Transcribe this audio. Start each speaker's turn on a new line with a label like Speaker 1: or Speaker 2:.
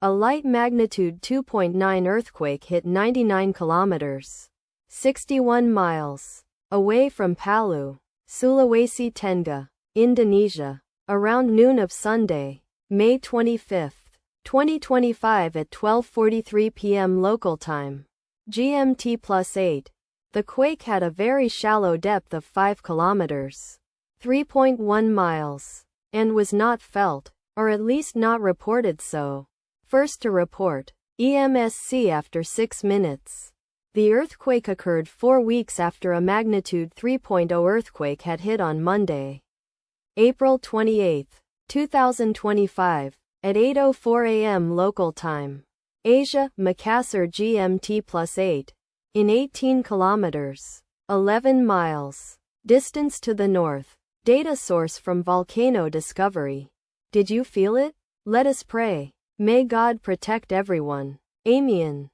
Speaker 1: A light magnitude 2.9 earthquake hit 99 kilometers, 61 miles, away from Palu, Sulawesi Tengah, Indonesia, around noon of Sunday, May 25, 2025 at 12:43 p.m. local time, GMT+8. The quake had a very shallow depth of 5 kilometers, 3.1 miles, and was not felt, or at least not reported so. First to report, EMSC after 6 minutes. The earthquake occurred 4 weeks after a magnitude 3.0 earthquake had hit on Monday, April 28, 2025, at 8:04 a.m. local time. Asia, Makassar GMT+8. In 18 kilometers, 11 miles, distance to the north. Data source from Volcano Discovery. Did you feel it? Let us pray. May God protect everyone. Amen.